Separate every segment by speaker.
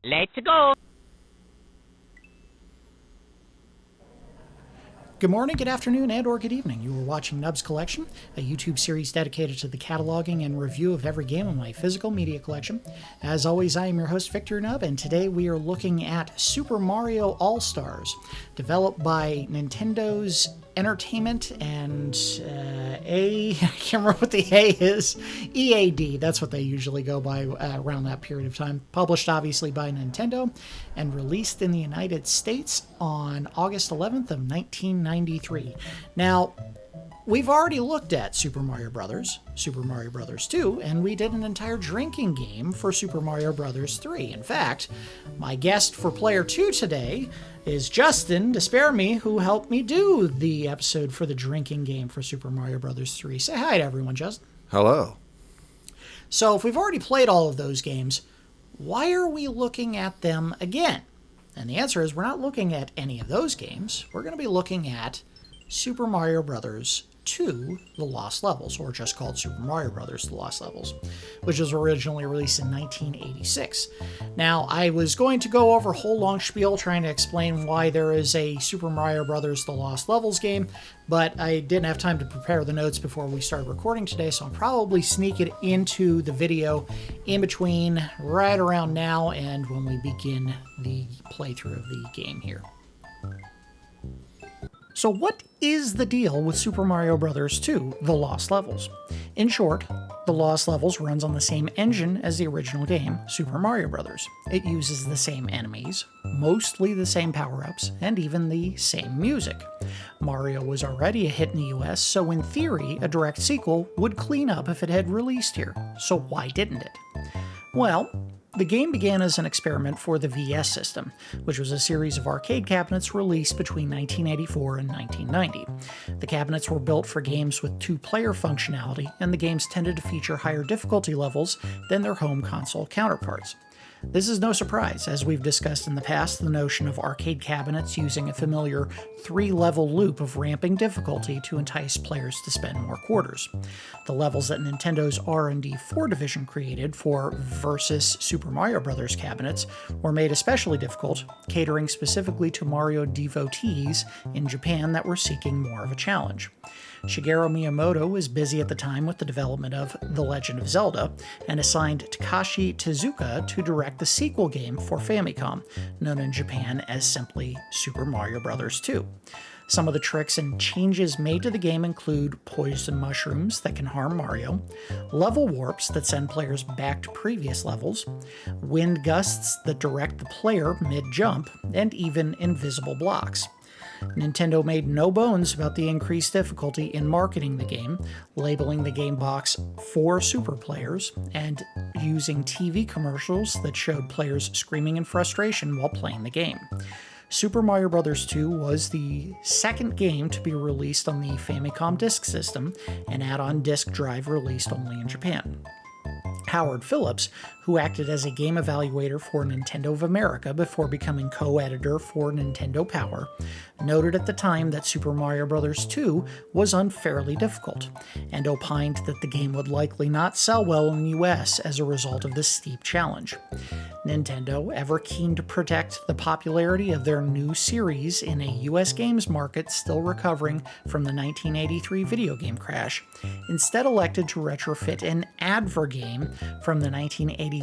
Speaker 1: Let's go!
Speaker 2: Good morning, good afternoon, and or good evening. You are watching Nub's Collection, a YouTube series dedicated to the cataloging and review of every game in my physical media collection. As always, I am your host, Victor Nub, and today we are looking at Super Mario All-Stars, developed by Nintendo's Entertainment and I can't remember what the A is, EAD, that's what they usually go by around that period of time. Published, obviously, by Nintendo, and released in the United States on August 11th of 1993. Now, we've already looked at Super Mario Bros., Super Mario Bros. 2, and we did an entire drinking game for Super Mario Bros. 3. In fact, my guest for Player 2 today is Justin, DespairMe, who helped me do the episode for the drinking game for Super Mario Bros. 3. Say hi to everyone, Justin.
Speaker 3: Hello.
Speaker 2: So if we've already played all of those games, why are we looking at them again? And the answer is we're not looking at any of those games. We're going to be looking at Super Mario Bros. 2, The Lost Levels, or just called Super Mario Bros. The Lost Levels, which was originally released in 1986. Now, I was going to go over a whole long spiel trying to explain why there is a Super Mario Bros. The Lost Levels game, but I didn't have time to prepare the notes before we started recording today, so I'll probably sneak it into the video in between right around now and when we begin the playthrough of the game here. So what is the deal with Super Mario Bros. 2, The Lost Levels? In short, The Lost Levels runs on the same engine as the original game, Super Mario Bros. It uses the same enemies, mostly the same power-ups, and even the same music. Mario was already a hit in the US, so in theory, a direct sequel would clean up if it had released here. So why didn't it? Well, the game began as an experiment for the VS system, which was a series of arcade cabinets released between 1984 and 1990. The cabinets were built for games with two-player functionality, and the games tended to feature higher difficulty levels than their home console counterparts. This is no surprise, as we've discussed in the past the notion of arcade cabinets using a familiar three-level loop of ramping difficulty to entice players to spend more quarters. The levels that Nintendo's R&D 4 division created for Versus Super Mario Bros. Cabinets were made especially difficult, catering specifically to Mario devotees in Japan that were seeking more of a challenge. Shigeru Miyamoto was busy at the time with the development of The Legend of Zelda, and assigned Takashi Tezuka to direct the sequel game for Famicom, known in Japan as simply Super Mario Bros. 2. Some of the tricks and changes made to the game include poison mushrooms that can harm Mario, level warps that send players back to previous levels, wind gusts that direct the player mid-jump, and even invisible blocks. Nintendo made no bones about the increased difficulty in marketing the game, labeling the game box for super players, and using TV commercials that showed players screaming in frustration while playing the game. Super Mario Bros. 2 was the second game to be released on the Famicom Disk System, an add-on disk drive released only in Japan. Howard Phillips, who acted as a game evaluator for Nintendo of America before becoming co-editor for Nintendo Power, noted at the time that Super Mario Bros. 2 was unfairly difficult, and opined that the game would likely not sell well in the US as a result of this steep challenge. Nintendo, ever keen to protect the popularity of their new series in a US games market still recovering from the 1983 video game crash, instead elected to retrofit an adver game from the 1987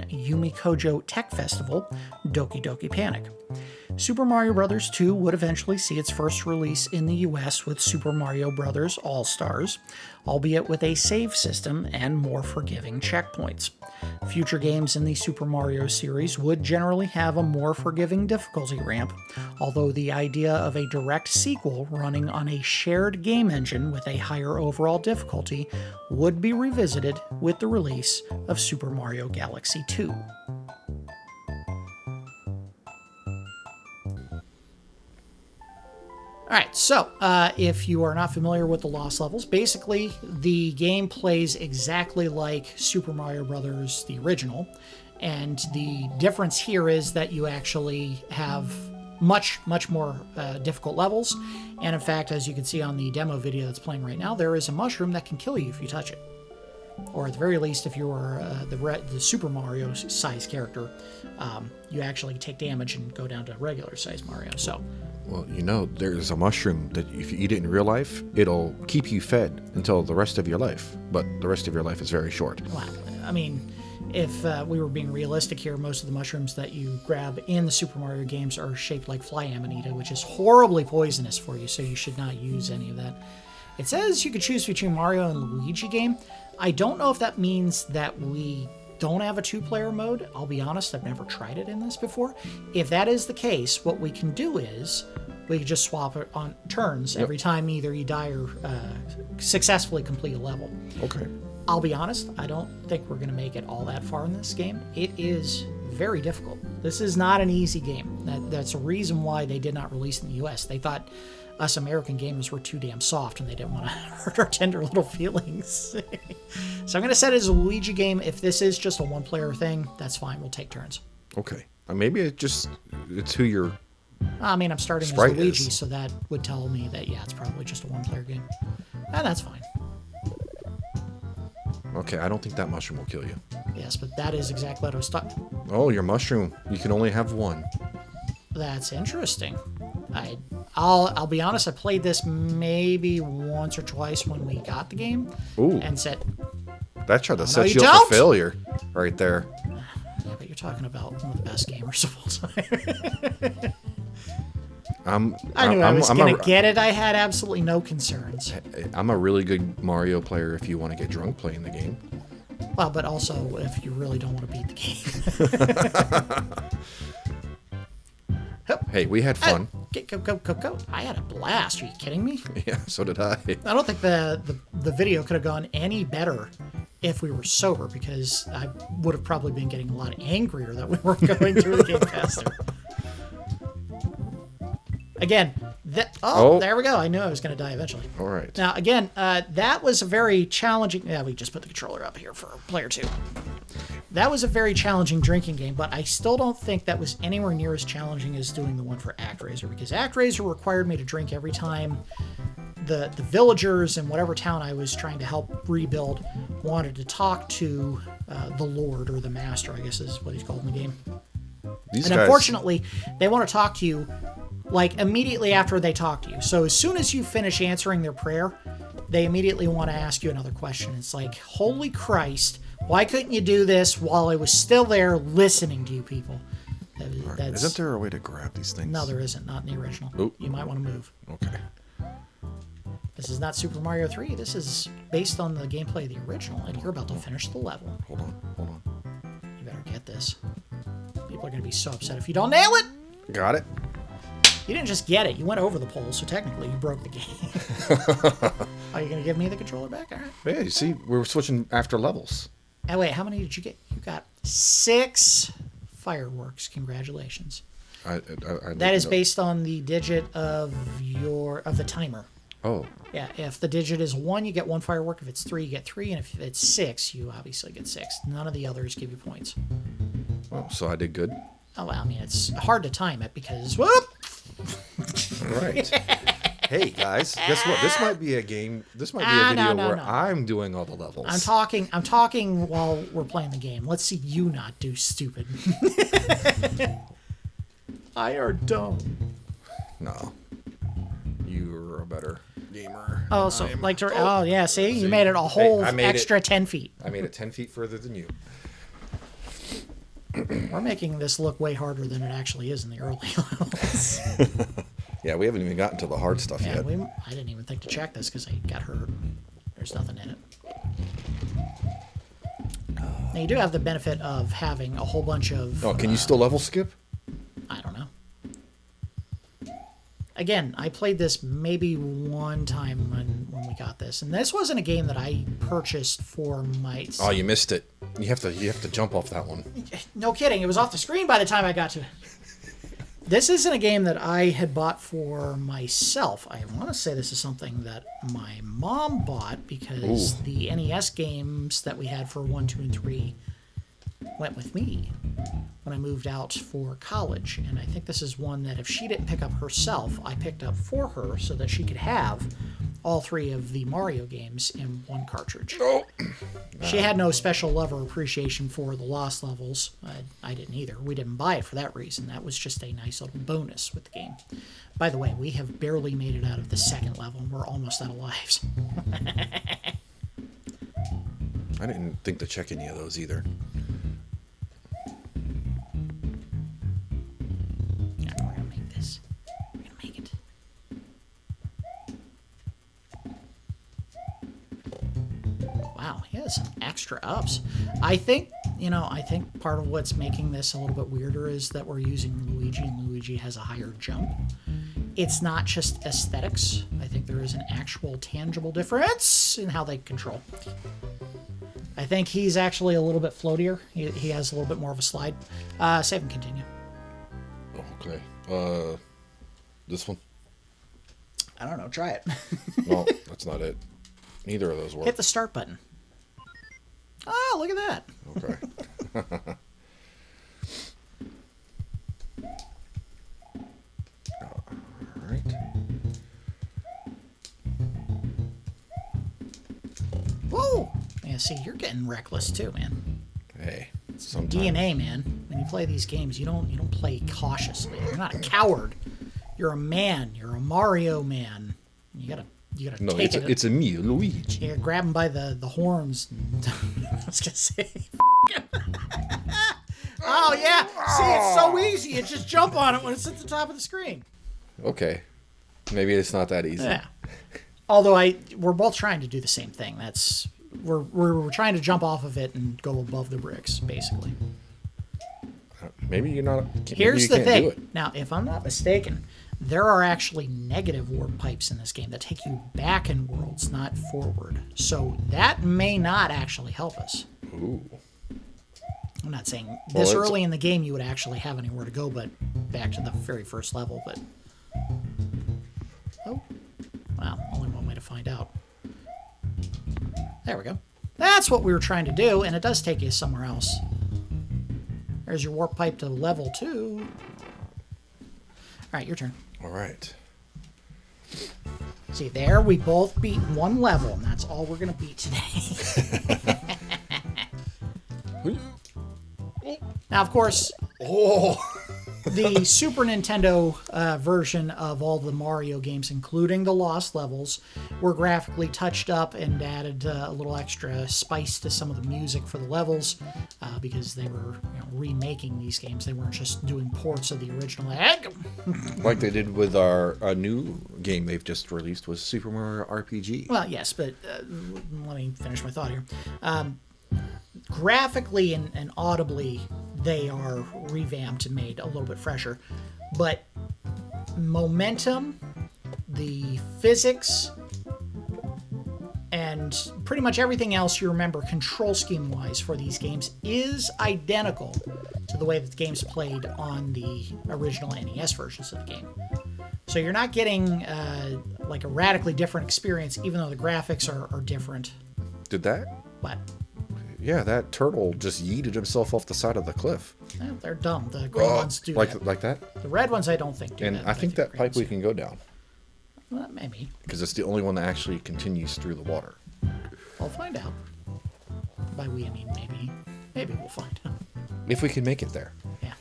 Speaker 2: Yumi Kojo Tech Festival, Doki Doki Panic. Super Mario Bros. 2 would eventually see its first release in the US with Super Mario Bros. All-Stars, albeit with a save system and more forgiving checkpoints. Future games in the Super Mario series would generally have a more forgiving difficulty ramp, although the idea of a direct sequel running on a shared game engine with a higher overall difficulty would be revisited with the release of Super Mario Galaxy 2. Alright, so if you are not familiar with the Lost Levels, basically the game plays exactly like Super Mario Bros. The original, and the difference here is that you actually have much more difficult levels, and in fact, as you can see on the demo video that's playing right now, there is a mushroom that can kill you if you touch it. or at the very least, if you're the Super Mario size character, you actually take damage and go down to regular size Mario. So,
Speaker 1: well, there's a mushroom that if you eat it in real life, it'll keep you fed until the rest of your life. But the rest of your life is very short.
Speaker 2: Well, I mean, if we were being realistic here, most of the mushrooms that you grab in the Super Mario games are shaped like fly amanita, which is horribly poisonous for you, so you should not use any of that. It says you could choose between Mario and Luigi game. I don't know if that means that we don't have a 2-player mode. I'll be honest, I've never tried it in this before. If that is the case, what we can do is we can just swap it on turns every time either you die or successfully complete a level.
Speaker 1: Okay.
Speaker 2: I'll be honest, I don't think we're going to make it all that far in this game. It is very difficult. This is not an easy game. That's a reason why they did not release in the US. They thought us American gamers were too damn soft and they didn't want to hurt our tender little feelings. So I'm going to set it as a Luigi game. If this is just a 1-player thing, that's fine. We'll take turns.
Speaker 1: Okay. Maybe it's who you're...
Speaker 2: I mean, I'm starting as Luigi, so that would tell me that, yeah, it's probably just a 1-player game. And that's fine.
Speaker 1: Okay, I don't think that mushroom will kill you.
Speaker 2: Yes, but that is exactly what I was talking...
Speaker 1: Oh, your mushroom. You can only have one.
Speaker 2: That's interesting. I'll be honest, I played this maybe once or twice when we got the game.
Speaker 1: Ooh.
Speaker 2: And said...
Speaker 1: That tried to set you up for failure right there.
Speaker 2: Yeah, but you're talking about one of the best gamers of all time. I knew I was going to get it. I had absolutely no concerns.
Speaker 1: I'm a really good Mario player if you want to get drunk playing the game.
Speaker 2: Well, but also if you really don't want to beat the game.
Speaker 1: Hey, we had fun.
Speaker 2: Go. I had a blast. Are you kidding me?
Speaker 1: Yeah, so did I.
Speaker 2: I don't think the video could have gone any better if we were sober, because I would have probably been getting a lot angrier that we weren't going through the game faster. Again, there we go. I knew I was going to die eventually.
Speaker 1: All right.
Speaker 2: Now, again, that was a very challenging... Yeah, we just put the controller up here for player 2. That was a very challenging drinking game, but I still don't think that was anywhere near as challenging as doing the one for ActRaiser, because ActRaiser required me to drink every time the villagers in whatever town I was trying to help rebuild wanted to talk to the Lord, or the Master, I guess is what he's called in the game. Unfortunately, they want to talk to you like immediately after they talk to you. So as soon as you finish answering their prayer, they immediately want to ask you another question. It's like, holy Christ, why couldn't you do this while I was still there listening to you people?
Speaker 1: Isn't there a way to grab these things?
Speaker 2: No, there isn't. Not in the original.
Speaker 1: Oop.
Speaker 2: You might want to move.
Speaker 1: Okay.
Speaker 2: This is not Super Mario 3. This is based on the gameplay of the original, and you're about to finish the level.
Speaker 1: Hold on.
Speaker 2: You better get this. People are going to be so upset if you don't nail it.
Speaker 1: Got it.
Speaker 2: You didn't just get it. You went over the pole, so technically you broke the game. Are you going to give me the controller back? All right.
Speaker 1: Yeah, you see, we were switching after levels.
Speaker 2: Oh, wait, how many did you get? You got 6 fireworks. Congratulations. That is based on the digit of the timer.
Speaker 1: Oh.
Speaker 2: Yeah, if the digit is 1, you get 1 firework. If it's 3, you get 3. And if it's 6, you obviously get 6. None of the others give you points.
Speaker 1: Oh, so I did good.
Speaker 2: Oh, well, I mean, it's hard to time it because, whoop!
Speaker 1: Right. Hey, guys, guess what? This might be a game. This might be a video where I'm doing all the levels.
Speaker 2: I'm talking while we're playing the game. Let's see you not do stupid. I are dumb.
Speaker 1: No. You're a better gamer.
Speaker 2: Oh, so oh yeah, see? You made it a whole extra 10 feet.
Speaker 1: I made it 10 feet further than you.
Speaker 2: We're making this look way harder than it actually is in the early levels.
Speaker 1: Yeah, we haven't even gotten to the hard stuff yet.
Speaker 2: I didn't even think to check this because I got hurt. There's nothing in it. Now, you do have the benefit of having a whole bunch of...
Speaker 1: Oh, can you still level skip?
Speaker 2: I don't know. Again, I played this maybe one time when we got this, and this wasn't a game that I purchased for my...
Speaker 1: Oh, you missed it. You have to jump off that one.
Speaker 2: No kidding. It was off the screen by the time I got to it. This isn't a game that I had bought for myself. I want to say this is something that my mom bought because the NES games that we had for 1, 2, and 3 went with me when I moved out for college. And I think this is one that if she didn't pick up herself, I picked up for her so that she could have all 3 of the Mario games in one cartridge.
Speaker 1: Oh.
Speaker 2: She had no special love or appreciation for the Lost Levels. I didn't either. We didn't buy it for that reason. That was just a nice little bonus with the game. By the way, we have barely made it out of the 2nd level, and we're almost out of lives.
Speaker 1: I didn't think to check any of those either.
Speaker 2: Yeah, we're gonna make this. We're gonna make it. Wow, he has some extra ups. I think part of what's making this a little bit weirder is that we're using Luigi, and Luigi has a higher jump. It's not just aesthetics. I think there is an actual tangible difference in how they control. I think he's actually a little bit floatier. He has a little bit more of a slide. Save and continue.
Speaker 1: Okay. This one?
Speaker 2: I don't know. Try it.
Speaker 1: No, that's not it. Neither of those work.
Speaker 2: Hit the start button. Oh, look at that.
Speaker 1: Okay. All right.
Speaker 2: Whoa! Yeah, see, you're getting reckless too, man.
Speaker 1: Hey, sometimes.
Speaker 2: DNA, man. When you play these games, you don't play cautiously. You're not a coward. You're a man. You're a Mario man. You gotta
Speaker 1: No,
Speaker 2: take it.
Speaker 1: it's a me, Luigi.
Speaker 2: You gotta grab him by the horns. And I was gonna say. Oh yeah! See, it's so easy. You just jump on it when it's at the top of the screen.
Speaker 1: Okay. Maybe it's not that easy.
Speaker 2: Yeah. Although we're both trying to do the same thing. We're trying to jump off of it and go above the bricks, basically.
Speaker 1: Maybe you're not.
Speaker 2: Here's
Speaker 1: maybe
Speaker 2: the
Speaker 1: you can't
Speaker 2: thing.
Speaker 1: do it.
Speaker 2: Now, if I'm not mistaken, there are actually negative warp pipes in this game that take you back in worlds, not forward. So that may not actually help us.
Speaker 1: Ooh.
Speaker 2: I'm not saying this early in the game you would actually have anywhere to go but back to the very first level, but... Oh. Well, only one way to find out. There we go. That's what we were trying to do, and it does take you somewhere else. There's your warp pipe to level 2. Alright, your turn.
Speaker 1: Alright.
Speaker 2: See, there we both beat one level, and that's all we're going to beat today. Now, of course, the Super Nintendo version of all the Mario games, including the Lost Levels, were graphically touched up and added a little extra spice to some of the music for the levels because they were remaking these games. They weren't just doing ports of the original.
Speaker 1: Like they did with our new game they've just released was Super Mario RPG.
Speaker 2: Well, yes, but let me finish my thought here. Graphically and audibly, they are revamped and made a little bit fresher. But momentum, the physics, and pretty much everything else you remember control scheme-wise for these games is identical to the way that the game's played on the original NES versions of the game. So you're not getting like a radically different experience, even though the graphics are different.
Speaker 1: Did that?
Speaker 2: But
Speaker 1: yeah, that turtle just yeeted himself off the side of the cliff.
Speaker 2: they're dumb. The green ones do that.
Speaker 1: Like that?
Speaker 2: The red ones I don't think do
Speaker 1: And
Speaker 2: that.
Speaker 1: I think that
Speaker 2: the
Speaker 1: pipe we
Speaker 2: greens-
Speaker 1: can go down.
Speaker 2: Well, maybe.
Speaker 1: Because it's the only one that actually continues through the water.
Speaker 2: We'll find out. By we, I mean maybe. Maybe we'll find out.
Speaker 1: If we can make it there.
Speaker 2: Yeah.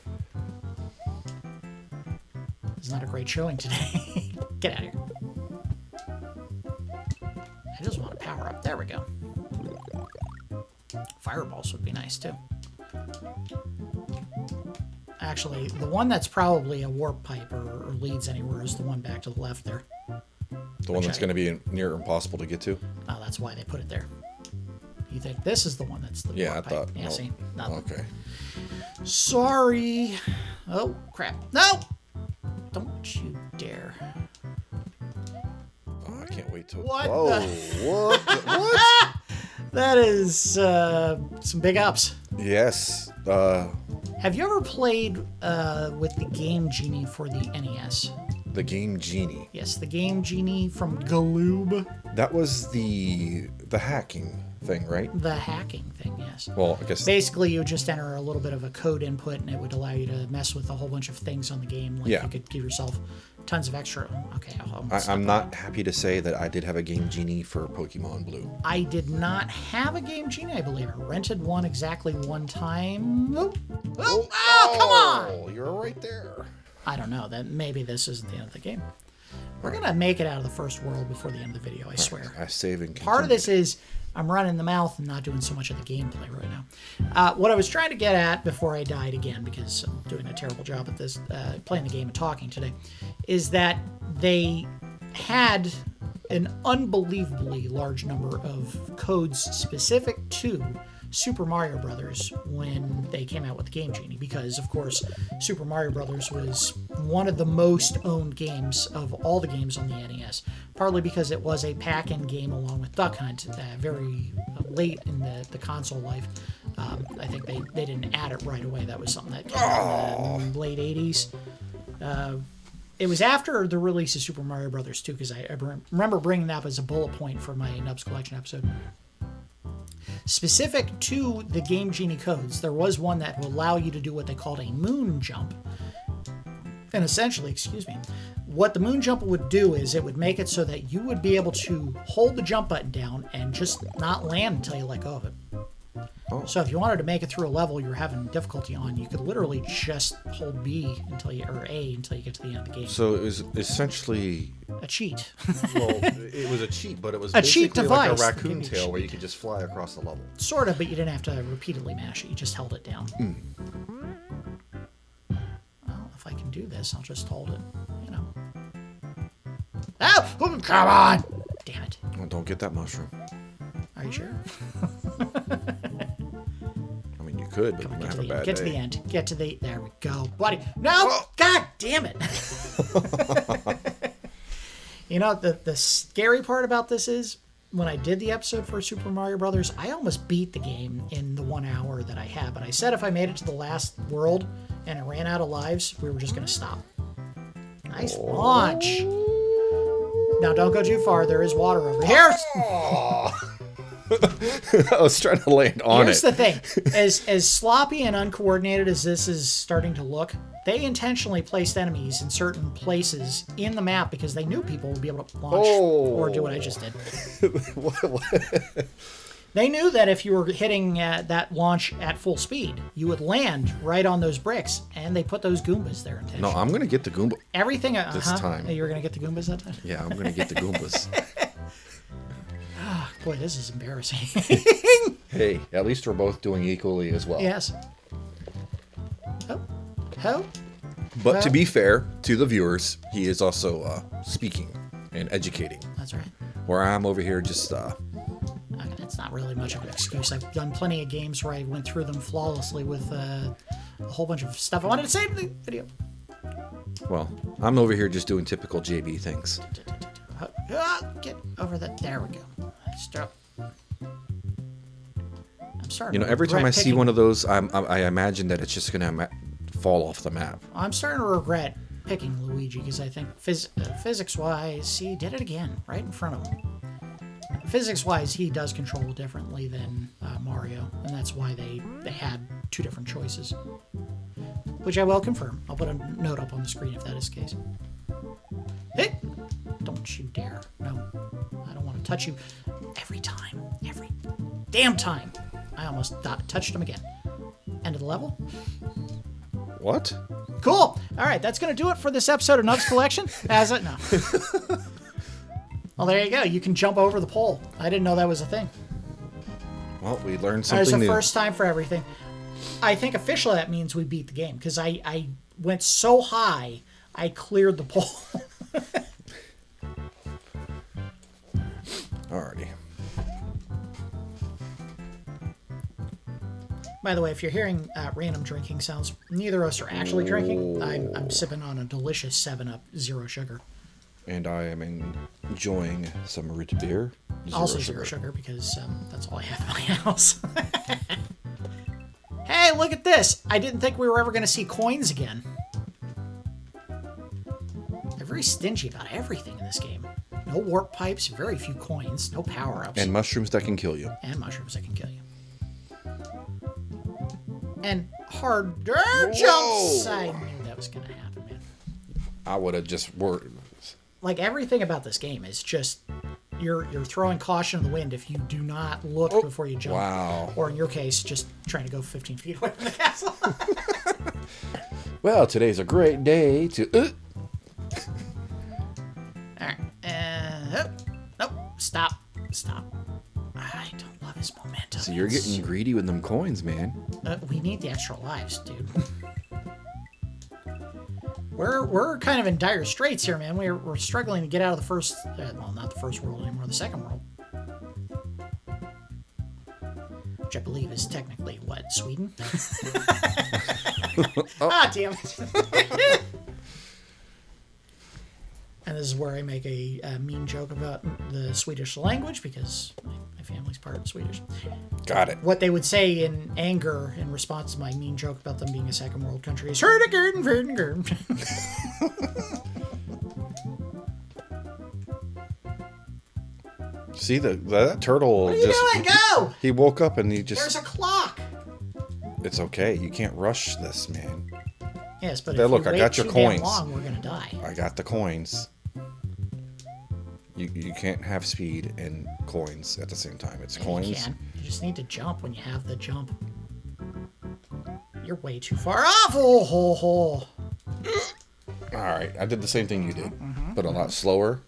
Speaker 2: It's not a great showing today. Get out of here. I just want to power up. There we go. Fireballs would be nice too. Actually, the one that's probably a warp pipe or leads anywhere is the one back to the left there.
Speaker 1: The one that's going to be near impossible to get to?
Speaker 2: Oh, that's why they put it there. You think this is the one that's the
Speaker 1: Yeah, I
Speaker 2: warp pipe?
Speaker 1: thought.
Speaker 2: Yeah,
Speaker 1: no.
Speaker 2: see? Nothing.
Speaker 1: Okay.
Speaker 2: Sorry. Oh, crap. No! Don't you dare.
Speaker 1: Oh, I can't wait till.
Speaker 2: What
Speaker 1: Whoa!
Speaker 2: the-
Speaker 1: What? What?
Speaker 2: That is some big ups.
Speaker 1: Yes.
Speaker 2: Have you ever played with the Game Genie for the NES?
Speaker 1: The Game Genie.
Speaker 2: Yes, the Game Genie from Galoob.
Speaker 1: That was the hacking thing, right?
Speaker 2: The hacking thing, yes.
Speaker 1: Well, I guess.
Speaker 2: Basically, you just enter a little bit of a code input, and it would allow you to mess with a whole bunch of things on the game. Like
Speaker 1: Yeah.
Speaker 2: you could give yourself tons of extra. Okay,
Speaker 1: I'm not happy to say that I did have a Game Genie for Pokemon Blue.
Speaker 2: I did not have a Game Genie, I believe. I rented one exactly one time. Oh, come on!
Speaker 1: You're right there.
Speaker 2: I don't know. That maybe this isn't the end of the game. We're going to make it out of the first world before the end of the video, I swear.
Speaker 1: I save and continue.
Speaker 2: Part of this is I'm running the mouth and not doing so much of the gameplay right now. What I was trying to get at before I died again, because I'm doing a terrible job at this, playing the game and talking today, is that they had an unbelievably large number of codes specific to Super Mario Brothers when they came out with the Game Genie, because of course Super Mario Brothers was one of the most owned games of all the games on the NES, partly because it was a pack-in game along with Duck Hunt very late in the console life. I think they didn't add it right away. That was something that came out in the late 80s. It was after the release of Super Mario Brothers 2, because I remember bringing that up as a bullet point for my Nubs Collection episode. Specific to the Game Genie codes, there was one that would allow you to do what they called a moon jump. And essentially, what the moon jump would do is it would make it so that you would be able to hold the jump button down and just not land until you let go of it.
Speaker 1: Oh.
Speaker 2: So if you wanted to make it through a level you're having difficulty on, you could literally just hold B or A until you get to the end of the game.
Speaker 1: So it was essentially
Speaker 2: a cheat.
Speaker 1: Well, it was a cheat, but it was
Speaker 2: a cheat device,
Speaker 1: like a raccoon tail where you could just fly across the level.
Speaker 2: Sort of, but you didn't have to repeatedly mash it. You just held it down. Well, if I can do this, I'll just hold it. You know. Oh, come on! Damn it!
Speaker 1: Well, don't get that mushroom.
Speaker 2: Are you sure?
Speaker 1: I mean, you could, but you might have a bad day.
Speaker 2: Get to the end. Get to the... There we go. Buddy. No! Oh. God damn it! You know, the scary part about this is, when I did the episode for Super Mario Brothers, I almost beat the game in the 1 hour that I had. But I said if I made it to the last world and it ran out of lives, we were just going to stop. Nice launch. Now, don't go too far. There is water over here.
Speaker 1: I was trying to land on
Speaker 2: Here's the thing. As sloppy and uncoordinated as this is starting to look, they intentionally placed enemies in certain places in the map because they knew people would be able to launch or do what I just did.
Speaker 1: What?
Speaker 2: They knew that if you were hitting that launch at full speed, you would land right on those bricks, and they put those Goombas there intentionally.
Speaker 1: No, I'm going to get the Goomba
Speaker 2: everything
Speaker 1: this time.
Speaker 2: You were going to get the Goombas that time?
Speaker 1: Yeah, I'm going to get the Goombas.
Speaker 2: Boy, this is embarrassing.
Speaker 1: Hey, at least we're both doing equally as well.
Speaker 2: Yes. Oh.
Speaker 1: But to be fair to the viewers, he is also speaking and educating.
Speaker 2: That's right.
Speaker 1: Where I'm over here just...
Speaker 2: That's not really much of an excuse. I've done plenty of games where I went through them flawlessly with a whole bunch of stuff I wanted to say in the video.
Speaker 1: Well, I'm over here just doing typical JB things.
Speaker 2: Get over that. There we go. Stop. I'm sorry.
Speaker 1: You know, every time I see one of those, I imagine that it's just going to fall off the map.
Speaker 2: I'm starting to regret picking Luigi because I think physics-wise, he did it again right in front of him. Physics-wise, he does control differently than Mario, and that's why they had two different choices, which I will confirm. I'll put a note up on the screen if that is the case. Hey! Don't you dare. No. I don't want to touch you every time. Every damn time. I almost touched him again. End of the level?
Speaker 1: What?
Speaker 2: Cool. All right, that's going to do it for this episode of Nubs Collection. No. Well, there you go. You can jump over the pole. I didn't know that was a thing.
Speaker 1: Well, we learned something new.
Speaker 2: There's a first time for everything. I think officially that means we beat the game, because I went so high, I cleared the pole.
Speaker 1: Alrighty.
Speaker 2: By the way, if you're hearing random drinking sounds, neither of us are actually drinking. I'm sipping on a delicious 7-Up, zero sugar.
Speaker 1: And I am enjoying some root beer.
Speaker 2: Also zero sugar, because that's all I have in my house. Hey, look at this! I didn't think we were ever going to see coins again. They're very stingy about everything in this game. No warp pipes, very few coins, no power-ups.
Speaker 1: And mushrooms that can kill you.
Speaker 2: And mushrooms that can kill you. And harder jumps! I knew that was going to happen, man.
Speaker 1: I would have just worked.
Speaker 2: Like, everything about this game is just you're throwing caution to the wind if you do not look before you jump.
Speaker 1: Wow.
Speaker 2: Or in your case, just trying to go 15 feet away from the castle.
Speaker 1: Well, today's a great day to.
Speaker 2: All right. Nope. Stop. I don't love his momentum.
Speaker 1: So you're getting greedy with them coins, man.
Speaker 2: We need the extra lives, dude. We're kind of in dire straits here, man. We're struggling to get out of the first, well, not the first world anymore, the second world. Which I believe is technically, what, Sweden? Ah, damn it. And this is where I make a mean joke about the Swedish language, because my family's part Swedish.
Speaker 1: Got it.
Speaker 2: What they would say in anger in response to my mean joke about them being a second world country is "Hurdigurden."
Speaker 1: See, that turtle
Speaker 2: What are you doing? Go!
Speaker 1: He woke up and he just...
Speaker 2: There's a clock!
Speaker 1: It's okay. You can't rush this, man.
Speaker 2: Yes, but
Speaker 1: There,
Speaker 2: if
Speaker 1: look,
Speaker 2: we
Speaker 1: I
Speaker 2: wait
Speaker 1: got your
Speaker 2: too
Speaker 1: coins.
Speaker 2: damn long, we're gonna die.
Speaker 1: I got the coins. You can't have speed and coins at the same time. It's coins.
Speaker 2: You can. You just need to jump when you have the jump. You're way too far off. Oh, ho, ho.
Speaker 1: All right, I did the same thing you did, but a lot slower.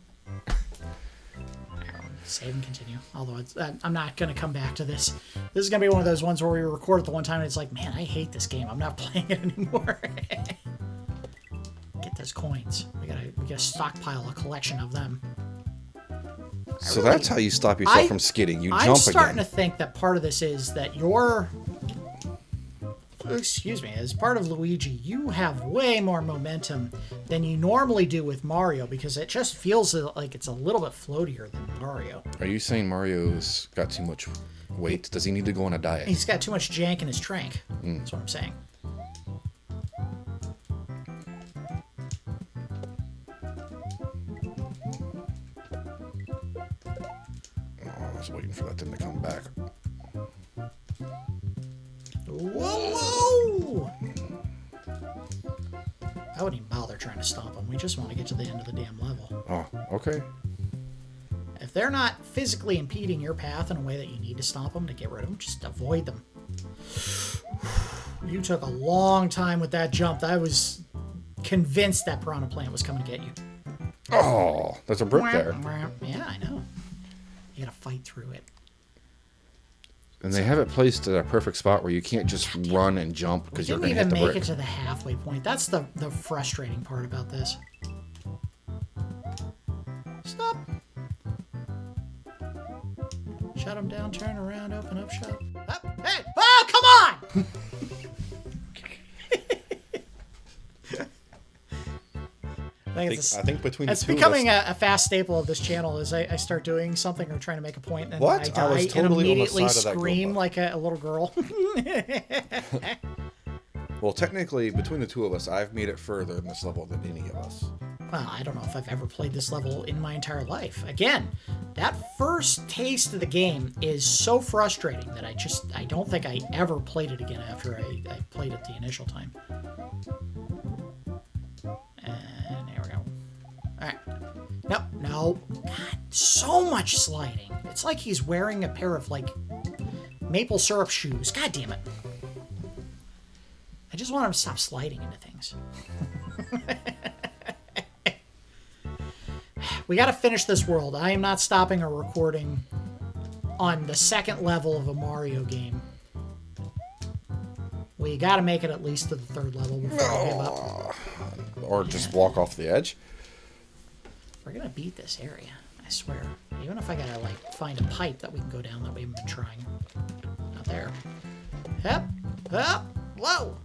Speaker 2: Save and continue. Although I'm not going to come back to this. This is going to be one of those ones where we record it the one time and it's like, man, I hate this game. I'm not playing it anymore. Get those coins. We gotta stockpile a collection of them.
Speaker 1: So that's how you stop yourself from skidding. You jump again.
Speaker 2: I'm starting to think that part of this is that as part of Luigi, you have way more momentum than you normally do with Mario, because it just feels like it's a little bit floatier than Mario.
Speaker 1: Are you saying Mario's got too much weight? Does he need to go on a diet?
Speaker 2: He's got too much jank in his trank. That's what I'm saying.
Speaker 1: I was waiting for that thing to come back.
Speaker 2: Whoa! I wouldn't even bother trying to stop them. We just want to get to the end of the damn level.
Speaker 1: Oh, okay.
Speaker 2: If they're not physically impeding your path in a way that you need to stop them to get rid of them, just avoid them. You took a long time with that jump. I was convinced that piranha plant was coming to get you.
Speaker 1: Oh, there's a brick there.
Speaker 2: Yeah, I know. You gotta fight through it.
Speaker 1: And they have it placed at a perfect spot where you can't just run and jump because you're going to hit the brick.
Speaker 2: Didn't even make it to the halfway point. That's the frustrating part about this. Stop. Shut him down, turn around, open up shop. Up. Hey! Oh, come on! I
Speaker 1: think between the two
Speaker 2: it's becoming a fast staple of this channel is I start doing something or trying to make a point and then I die
Speaker 1: was totally
Speaker 2: and
Speaker 1: on the
Speaker 2: immediately
Speaker 1: side of that
Speaker 2: scream
Speaker 1: girl.
Speaker 2: like a little girl.
Speaker 1: Well, technically, between the two of us, I've made it further in this level than any of us.
Speaker 2: Well, I don't know if I've ever played this level in my entire life. Again, that first taste of the game is so frustrating that I don't think I ever played it again after I played it the initial time. And there we go. Alright. No. God, so much sliding. It's like he's wearing a pair of, like, maple syrup shoes. God damn it. I just want him to stop sliding into things. We gotta finish this world. I am not stopping our recording on the second level of a Mario game. We gotta make it at least to the third level before I give up.
Speaker 1: Or just walk off the edge.
Speaker 2: We're gonna beat this area, I swear. Even if I gotta, like, find a pipe that we can go down that we haven't been trying. Not there. Up, low.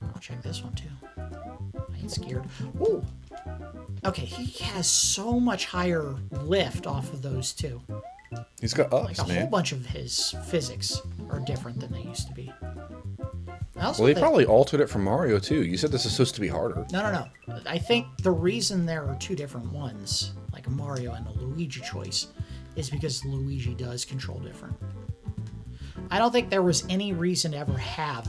Speaker 2: I'll check this one, too. I ain't scared. Ooh. Okay, he has so much higher lift off of those two.
Speaker 1: He's got ups,
Speaker 2: Like a
Speaker 1: man.
Speaker 2: whole bunch of his physics are different than they used to be.
Speaker 1: Well, they probably altered it from Mario, too. You said this is supposed to be harder.
Speaker 2: No. I think the reason there are two different ones, like a Mario and a Luigi choice, is because Luigi does control different. I don't think there was any reason to ever have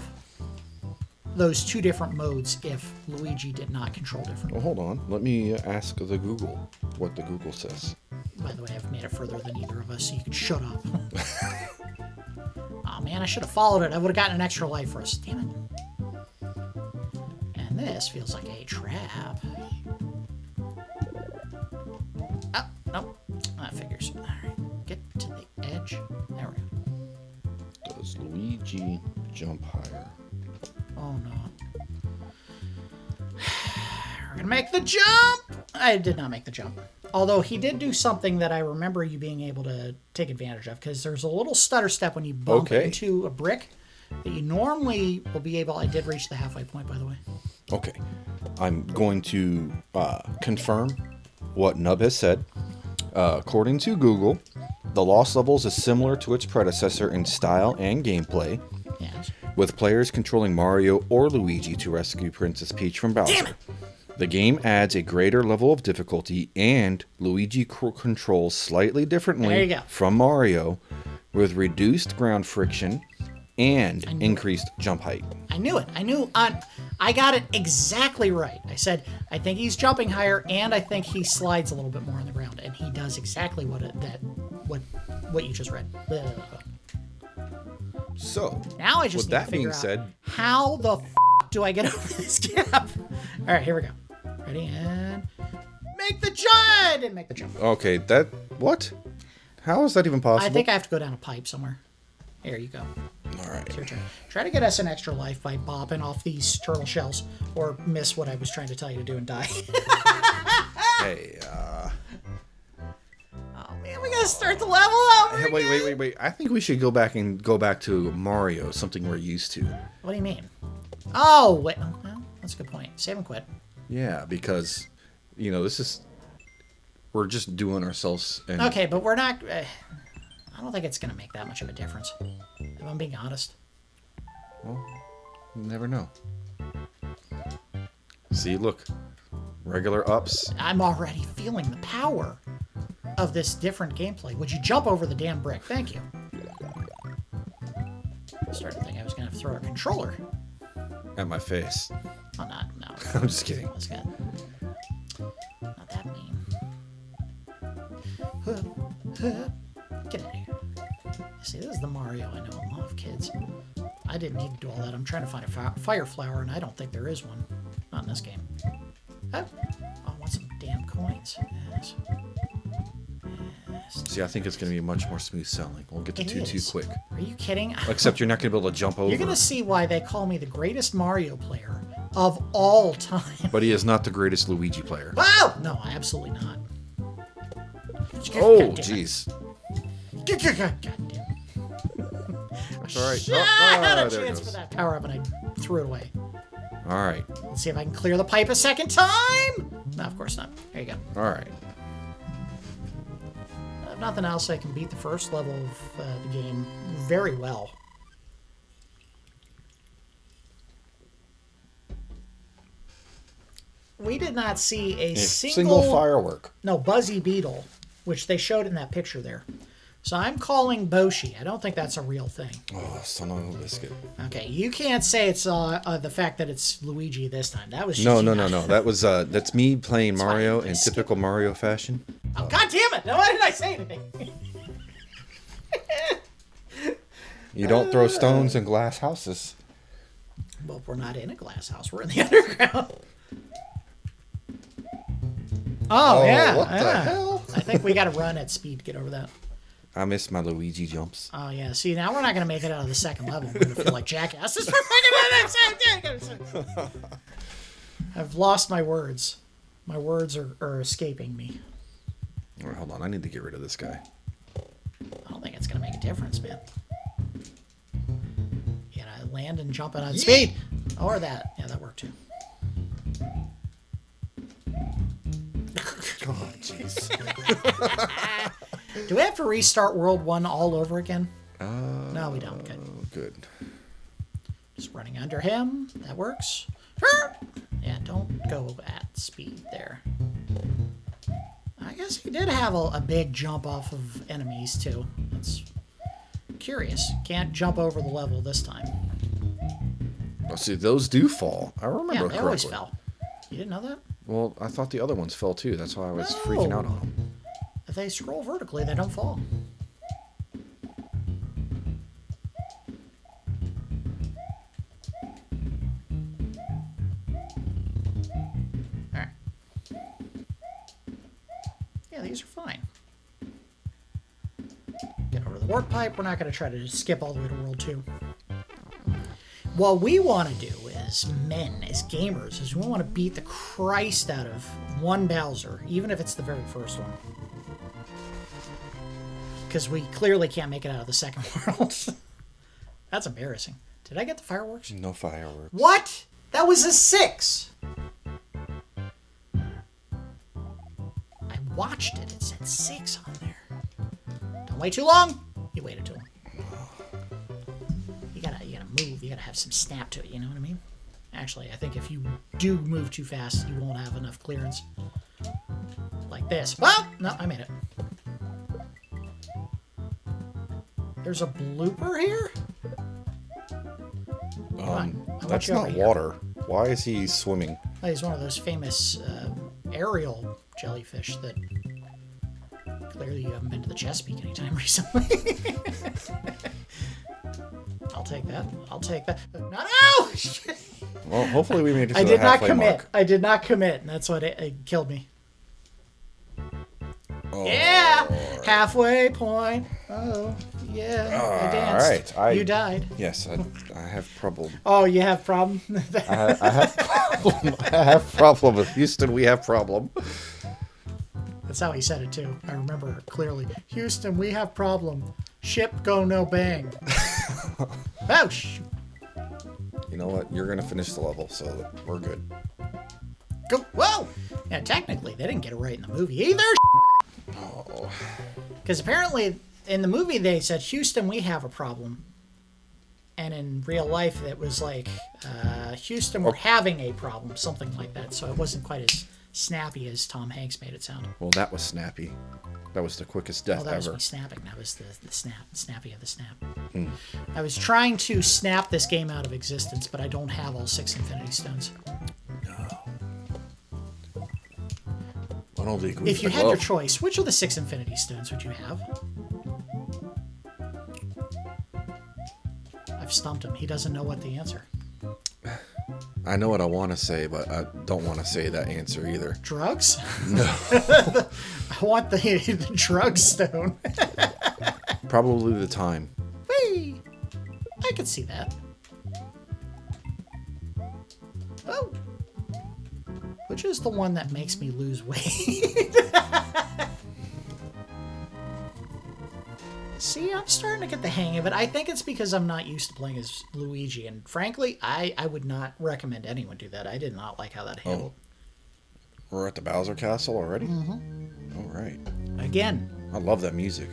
Speaker 2: those two different modes if Luigi did not control different.
Speaker 1: Well, hold on. Let me ask the Google what the Google says.
Speaker 2: By the way, I've made it further than either of us, so you can shut up. Oh man, I should have followed it. I would have gotten an extra life for us. Damn it. And this feels like a trap. Oh, nope. That figures. All right, get to the edge. There we go.
Speaker 1: Does Luigi jump higher?
Speaker 2: Oh no. We're gonna make the jump! I did not make the jump. Although he did do something that I remember you being able to take advantage of, because there's a little stutter step when you bump into a brick that you normally will be able... I did reach the halfway point, by the way.
Speaker 1: Okay. I'm going to confirm what Nub has said. According to Google, the Lost Levels is similar to its predecessor in style and gameplay,
Speaker 2: Yes.
Speaker 1: with players controlling Mario or Luigi to rescue Princess Peach from Bowser.
Speaker 2: Damn it!
Speaker 1: The game adds a greater level of difficulty, and Luigi controls slightly
Speaker 2: There you
Speaker 1: differently
Speaker 2: go.
Speaker 1: from Mario, with reduced ground friction and increased jump height.
Speaker 2: I knew it. I got it exactly right. I said, I think he's jumping higher, and I think he slides a little bit more on the ground, and he does exactly what you just read.
Speaker 1: So,
Speaker 2: Now I just
Speaker 1: with
Speaker 2: need
Speaker 1: that
Speaker 2: to
Speaker 1: being
Speaker 2: figure out
Speaker 1: said,
Speaker 2: how the do I get over this gap? All right, here we go. Ready, and make the jump! I didn't make the jump.
Speaker 1: okay, what? How is that even possible?
Speaker 2: I think I have to go down a pipe somewhere. Here you go.
Speaker 1: All right.
Speaker 2: It's your turn. Try to get us an extra life by bopping off these turtle shells, or miss what I was trying to tell you to do and die.
Speaker 1: Hey,
Speaker 2: Oh man, we gotta start the level over
Speaker 1: hey,
Speaker 2: again.
Speaker 1: wait. I think we should go back to Mario, something we're used to.
Speaker 2: What do you mean? Oh, wait. Well, that's a good point. Save and quit.
Speaker 1: Yeah, because, we're just doing ourselves. And
Speaker 2: Okay, but we're not... I don't think it's going to make that much of a difference, if I'm being honest.
Speaker 1: Well, you never know. See, look. Regular ups.
Speaker 2: I'm already feeling the power of this different gameplay. Would you jump over the damn brick? Thank you. I started to think I was going to have to throw a controller.
Speaker 1: At my face.
Speaker 2: Oh, no.
Speaker 1: I'm just kidding.
Speaker 2: That's good. Not that mean. Get out of here. See, this is the Mario I know and love, kids. I didn't need to do all that. I'm trying to find a fire flower, and I don't think there is one. Not in this game. Oh, I want some damn coins. Yes.
Speaker 1: See, I think it's going to be much more smooth sailing. We'll get to
Speaker 2: It
Speaker 1: two too
Speaker 2: is.
Speaker 1: quick.
Speaker 2: Are you kidding?
Speaker 1: Except you're not going to be able to jump over.
Speaker 2: You're going to see why they call me the greatest Mario player of all time.
Speaker 1: But he is not the greatest Luigi player.
Speaker 2: Wow! No, absolutely not.
Speaker 1: Oh,
Speaker 2: God damn it.
Speaker 1: jeez.
Speaker 2: God damn it.
Speaker 1: That's all right.
Speaker 2: Shit, I had a
Speaker 1: there it
Speaker 2: chance
Speaker 1: goes.
Speaker 2: for that power up and I threw it away.
Speaker 1: All right.
Speaker 2: Let's see if I can clear the pipe a second time. No, of course not. There you go.
Speaker 1: All right.
Speaker 2: If nothing else, I can beat the first level of the game very well. We did not see a
Speaker 1: Single firework.
Speaker 2: No, Buzzy Beetle, which they showed in that picture there. So I'm calling Boshi. I don't think that's a real thing.
Speaker 1: Oh, son of a biscuit.
Speaker 2: Okay, you can't say it's the fact that it's Luigi this time. That was just
Speaker 1: No.
Speaker 2: you.
Speaker 1: That's me playing Mario in
Speaker 2: biscuit.
Speaker 1: typical Mario fashion.
Speaker 2: Oh, God damn it! No, why did I say anything?
Speaker 1: You don't throw stones in glass houses.
Speaker 2: Well, we're not in a glass house. We're in the underground. Oh, yeah.
Speaker 1: What the
Speaker 2: yeah.
Speaker 1: hell?
Speaker 2: I think we got to run at speed to get over that.
Speaker 1: I missed my Luigi jumps.
Speaker 2: Oh, yeah. See, now we're not going to make it out of the second level. We're going to feel like jackasses for fucking minutes. I've lost my words. My words are escaping me.
Speaker 1: All right, hold on. I need to get rid of this guy.
Speaker 2: I don't think it's going to make a difference, man. You gotta land and jump it on speed. Or that. Yeah, that worked too.
Speaker 1: God, jeez.
Speaker 2: Do we have to restart World 1 all over again? No, we don't. Good.
Speaker 1: Good.
Speaker 2: Just running under him. That works. Sure. Yeah, don't go at speed there. I guess he did have a big jump off of enemies, too. That's curious. Can't jump over the level this time.
Speaker 1: Oh, see, those do fall. I remember
Speaker 2: Yeah, they
Speaker 1: correctly.
Speaker 2: always fell. You didn't know that?
Speaker 1: Well, I thought the other ones fell too. That's why I was freaking out on them.
Speaker 2: If they scroll vertically, they don't fall. Alright. Yeah, these are fine. Get over to the warp pipe. We're not going to try to just skip all the way to World 2. What we want to do as men, as gamers, is we want to beat the Christ out of one Bowser, even if it's the very first one. Because we clearly can't make it out of the second world. That's embarrassing. Did I get the fireworks?
Speaker 1: No fireworks.
Speaker 2: What? That was a 6. I watched it. It said 6 on there. Don't wait too long. You waited too long. You gotta move. You gotta have some snap to it. You know what I mean? Actually, I think if you do move too fast, you won't have enough clearance. Like this. Well, no, I made it. There's a blooper here?
Speaker 1: That's not water. Why is he swimming?
Speaker 2: Oh, he's one of those famous aerial jellyfish that clearly you haven't been to the Chesapeake anytime recently. I'll take that. I'll take that. No! Shit.
Speaker 1: Well, hopefully we made it to
Speaker 2: I
Speaker 1: the
Speaker 2: did not
Speaker 1: halfway
Speaker 2: commit.
Speaker 1: mark.
Speaker 2: I did not commit, and that's what it killed me.
Speaker 1: Oh,
Speaker 2: Yeah! Halfway point. Oh, yeah. I danced.
Speaker 1: All right.
Speaker 2: You died.
Speaker 1: Yes, I have problem.
Speaker 2: Oh, you have problem?
Speaker 1: I have problem. I have problem with Houston. We have problem.
Speaker 2: That's how he said it, too. I remember it clearly. Houston, we have problem. Ship go no bang. Oh, shoot.
Speaker 1: You know what? You're gonna finish the level, so we're good.
Speaker 2: Go. Whoa! Yeah, technically, they didn't get it right in the movie either.
Speaker 1: Oh.
Speaker 2: Because apparently, in the movie, they said, Houston, we have a problem. And in real life, it was like, Houston, we're having a problem. Something like that. So it wasn't quite as snappy as Tom Hanks made it sound.
Speaker 1: Well, that was snappy. That was the quickest death
Speaker 2: Oh, that was
Speaker 1: ever.
Speaker 2: me snapping. That was the snappy of the snap. I was trying to snap this game out of existence, but I don't have all 6 Infinity Stones.
Speaker 1: I don't think
Speaker 2: If you had your choice, which of the 6 Infinity Stones would you have? I've stumped him. He doesn't know what the answer.
Speaker 1: I know what I want to say, but I don't want to say that answer either.
Speaker 2: Drugs?
Speaker 1: No.
Speaker 2: I want the drug stone.
Speaker 1: Probably the time.
Speaker 2: Whee! I could see that. Oh. Which is the one that makes me lose weight? See, I'm starting to get the hang of it. I think it's because I'm not used to playing as Luigi, and frankly, I would not recommend anyone do that. I did not like how that handled.
Speaker 1: We're at the Bowser Castle already? Mm-hmm. All right.
Speaker 2: Again,
Speaker 1: I love that music.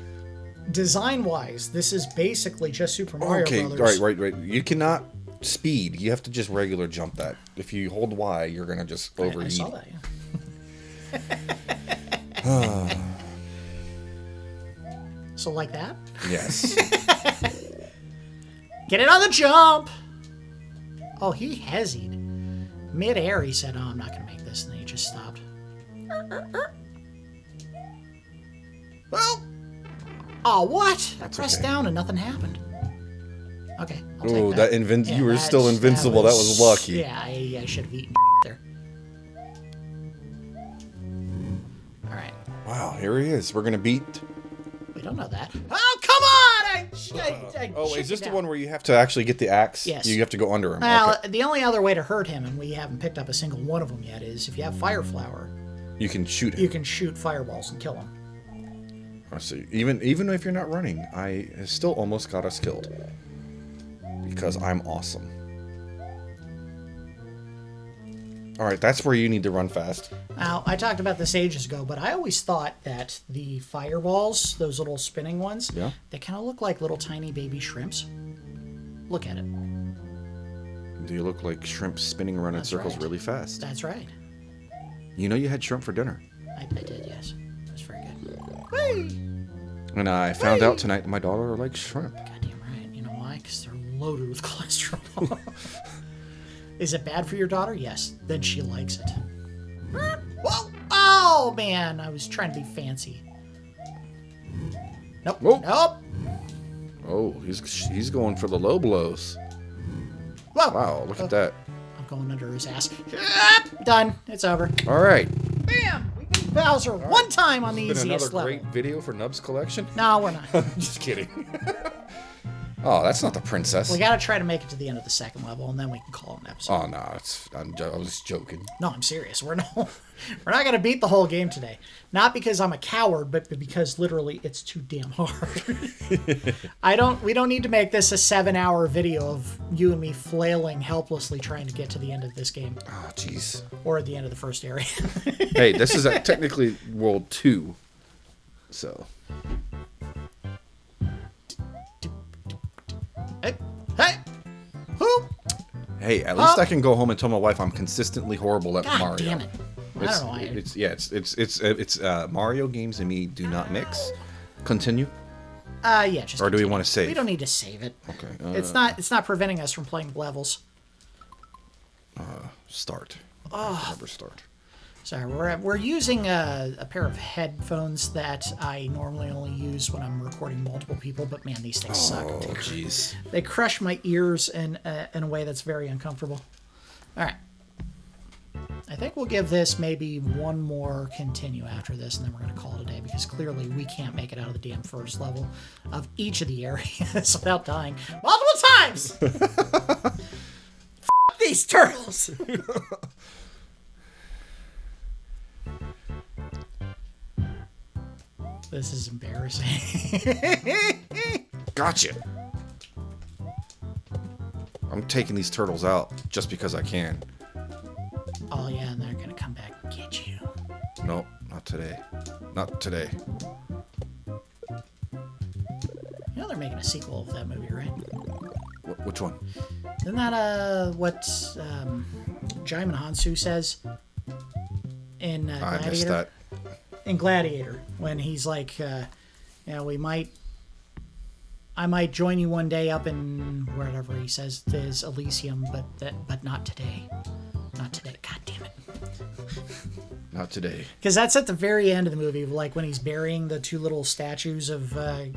Speaker 2: design-wise, this is basically just Super Mario Brothers.
Speaker 1: Okay, right. You cannot speed. You have to just regular jump that. If you hold Y, you're going to just overheat.
Speaker 2: I saw that, yeah. So like that?
Speaker 1: Yes.
Speaker 2: Get it on the jump! Oh, he hesied. Mid-air, he said, oh, I'm not going to make this, and then he just stopped. Well, oh, what? I pressed down and nothing happened. Okay, I'll
Speaker 1: Ooh,
Speaker 2: take that.
Speaker 1: you were still invincible. That was lucky.
Speaker 2: Yeah, I should have eaten there. All right.
Speaker 1: Wow, here he is. We're going to beat...
Speaker 2: We don't know that. Oh, come on!
Speaker 1: Oh, is this the one where you have to actually get the axe?
Speaker 2: Yes.
Speaker 1: You have to go under him.
Speaker 2: Well,
Speaker 1: Okay.
Speaker 2: the only other way to hurt him, and we haven't picked up a single one of them yet, is if you have Fire Flower,
Speaker 1: You can shoot him.
Speaker 2: you can shoot fireballs and kill him.
Speaker 1: I see. Even if you're not running, I still almost got us killed. Because I'm awesome. Alright, that's where you need to run fast.
Speaker 2: Now, I talked about this ages ago, but I always thought that the fireballs, those little spinning ones,
Speaker 1: Yeah.
Speaker 2: they kind of look like little tiny baby shrimps. Look at it.
Speaker 1: Do you look like shrimp spinning around in circles
Speaker 2: right.
Speaker 1: really fast?
Speaker 2: That's right.
Speaker 1: You know you had shrimp for dinner.
Speaker 2: I did, yes. It was very good. Whee!
Speaker 1: And I found out tonight that my daughter likes shrimp.
Speaker 2: Goddamn right. You know why? Because they're loaded with cholesterol. Is it bad for your daughter? Yes. Then she likes it. Whoa! Oh, man. I was trying to be fancy. Nope.
Speaker 1: Whoa.
Speaker 2: Nope.
Speaker 1: Oh, he's going for the low blows.
Speaker 2: Whoa.
Speaker 1: Wow, look at that.
Speaker 2: I'm going under his ass. Done. It's over.
Speaker 1: All right.
Speaker 2: Bam! We beat Bowser one time on the
Speaker 1: Been
Speaker 2: easiest
Speaker 1: another
Speaker 2: level.
Speaker 1: great video for Nub's collection.
Speaker 2: No, we're not.
Speaker 1: Just kidding. Oh, that's not the princess.
Speaker 2: We gotta try to make it to the end of the second level, and then we can call it an episode.
Speaker 1: Oh no, I was joking.
Speaker 2: No, I'm serious. We're not gonna beat the whole game today. Not because I'm a coward, but because literally it's too damn hard. We don't need to make this a 7-hour video of you and me flailing helplessly trying to get to the end of this game.
Speaker 1: Oh jeez.
Speaker 2: Or at the end of the first area.
Speaker 1: Hey, this is technically World 2, so.
Speaker 2: Hey! Who?
Speaker 1: Hey, at least I can go home and tell my wife I'm consistently horrible at
Speaker 2: God
Speaker 1: Mario.
Speaker 2: damn it. I don't know why.
Speaker 1: It's Mario games and me do not mix. Continue.
Speaker 2: Yeah, just
Speaker 1: Or do we
Speaker 2: continue.
Speaker 1: want to save?
Speaker 2: We don't need to save it.
Speaker 1: Okay.
Speaker 2: It's not preventing us from playing levels.
Speaker 1: Start. Never start.
Speaker 2: Sorry, we're using a pair of headphones that I normally only use when I'm recording multiple people, but man, these things suck.
Speaker 1: Oh, jeez.
Speaker 2: They crush my ears in a way that's very uncomfortable. All right. I think we'll give this maybe one more continue after this, and then we're going to call it a day, because clearly we can't make it out of the damn first level of each of the areas without dying multiple times! F*** these turtles! This is embarrassing.
Speaker 1: Gotcha. I'm taking these turtles out just because I can.
Speaker 2: Oh yeah, and they're gonna come back and get you.
Speaker 1: Nope, not today. Not today.
Speaker 2: You know they're making a sequel of that movie, right?
Speaker 1: Which one?
Speaker 2: Isn't that what Jaimin Hansu says in Gladiator?
Speaker 1: I missed that.
Speaker 2: In Gladiator, when he's like, I might join you one day up in wherever he says there's Elysium, but not today. Not today. God damn it.
Speaker 1: Not today.
Speaker 2: Because that's at the very end of the movie, like when he's burying the two little statues of what